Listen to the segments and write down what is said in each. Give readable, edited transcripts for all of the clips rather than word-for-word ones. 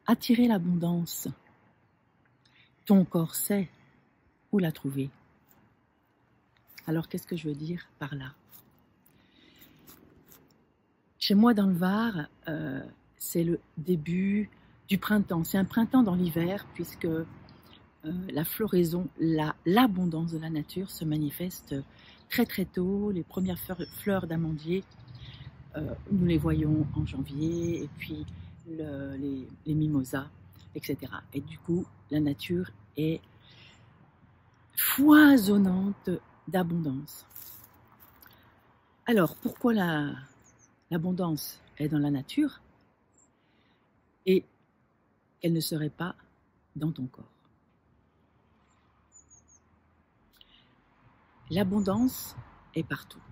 attirer l'abondance. Ton corps sait où la trouver. Alors, qu'est-ce que je veux dire par là? Chez moi, dans le Var, c'est le début du printemps. C'est un printemps dans l'hiver, puisque la floraison, l'abondance de la nature se manifeste très très tôt. Les premières fleurs d'amandier, nous les voyons en janvier, et puis les mimosas, etc. Et du coup, la nature est foisonnante d'abondance. Alors, pourquoi l'abondance est dans la nature et qu'elle ne serait pas dans ton corps? L'abondance est partout.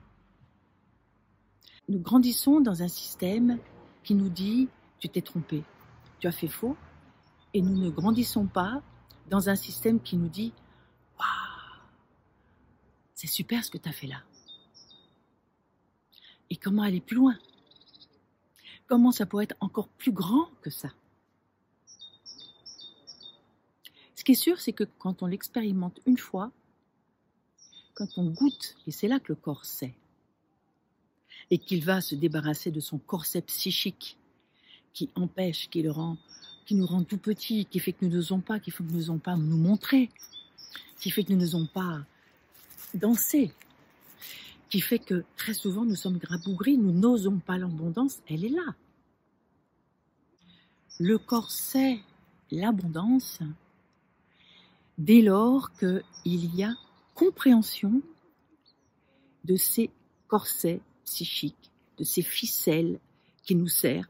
Nous grandissons dans un système qui nous dit « tu t'es trompé, tu as fait faux », et nous ne grandissons pas dans un système qui nous dit « waouh, c'est super ce que tu as fait là ». Et comment aller plus loin? Comment ça pourrait être encore plus grand que ça? Ce qui est sûr, c'est que quand on l'expérimente une fois, quand on goûte, et c'est là que le corps sait, et qu'il va se débarrasser de son corset psychique qui empêche, qui nous rend tout petits, qui fait que nous n'osons pas, qui fait que nous n'osons pas nous montrer, qui fait que nous n'osons pas danser, qui fait que très souvent nous sommes grabougris, nous n'osons pas l'abondance, elle est là. Le corps sait l'abondance dès lors qu'il y a compréhension de ces corsets psychiques, de ces ficelles qui nous serrent,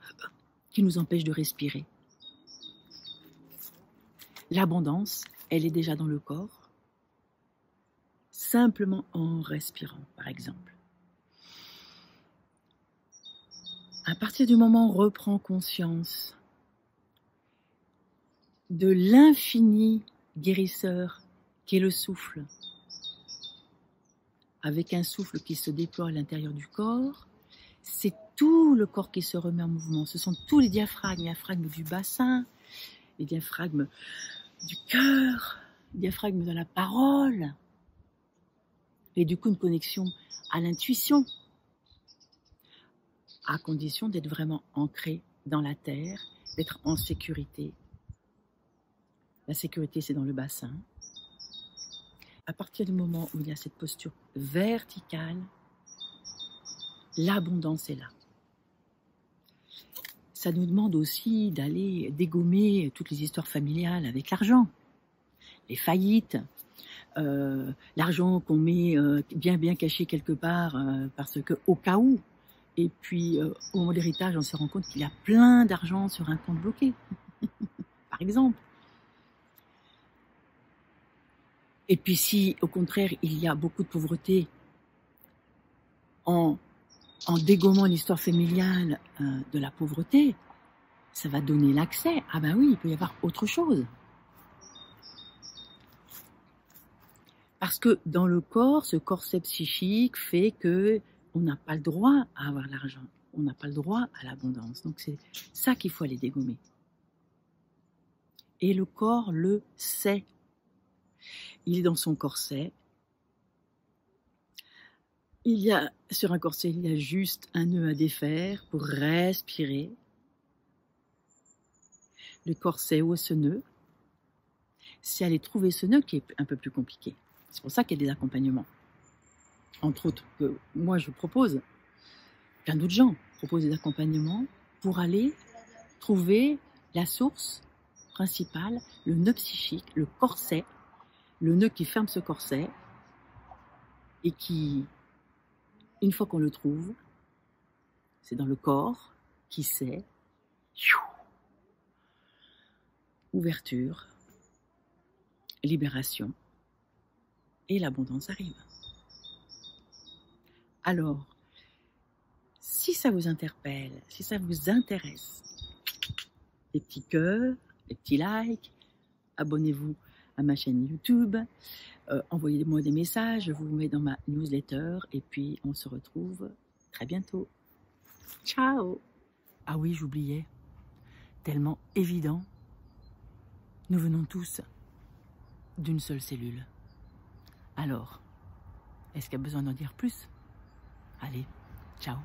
qui nous empêchent de respirer. L'abondance, elle est déjà dans le corps, simplement en respirant, par exemple. À partir du moment où on reprend conscience de l'infini guérisseur qui est le souffle, avec un souffle qui se déploie à l'intérieur du corps, c'est tout le corps qui se remet en mouvement. Ce sont tous les diaphragmes du bassin, les diaphragmes du cœur, les diaphragmes de la parole, et du coup une connexion à l'intuition, à condition d'être vraiment ancré dans la terre, d'être en sécurité. La sécurité, c'est dans le bassin. À partir du moment où il y a cette posture verticale, l'abondance est là. Ça nous demande aussi d'aller dégommer toutes les histoires familiales avec l'argent, les faillites, l'argent qu'on met bien caché quelque part parce que au cas où. Et puis au moment de l'héritage, on se rend compte qu'il y a plein d'argent sur un compte bloqué, par exemple. Et puis si, au contraire, il y a beaucoup de pauvreté, en dégommant l'histoire familiale de la pauvreté, ça va donner l'accès. Ah ben oui, il peut y avoir autre chose. Parce que dans le corps, ce corset psychique fait que on n'a pas le droit à avoir l'argent. On n'a pas le droit à l'abondance. Donc c'est ça qu'il faut aller dégommer. Et le corps le sait. Il est dans son corset. Sur un corset, il y a juste un nœud à défaire pour respirer. Le corset, où est ce nœud? C'est aller trouver ce nœud qui est un peu plus compliqué. C'est pour ça qu'il y a des accompagnements. Entre autres, que moi je propose, plein d'autres gens proposent des accompagnements pour aller trouver la source principale, le nœud psychique, le corset, le nœud qui ferme ce corset et qui, une fois qu'on le trouve, c'est dans le corps qui sait, ouverture, libération, et l'abondance arrive. Alors, si ça vous interpelle, si ça vous intéresse, les petits cœurs, les petits likes, abonnez-vous à ma chaîne YouTube, envoyez-moi des messages, je vous mets dans ma newsletter et puis on se retrouve très bientôt. Ciao! Ah oui, j'oubliais, tellement évident, Nous venons tous d'une seule cellule. Alors, est-ce qu'il y a besoin d'en dire plus? Allez, ciao.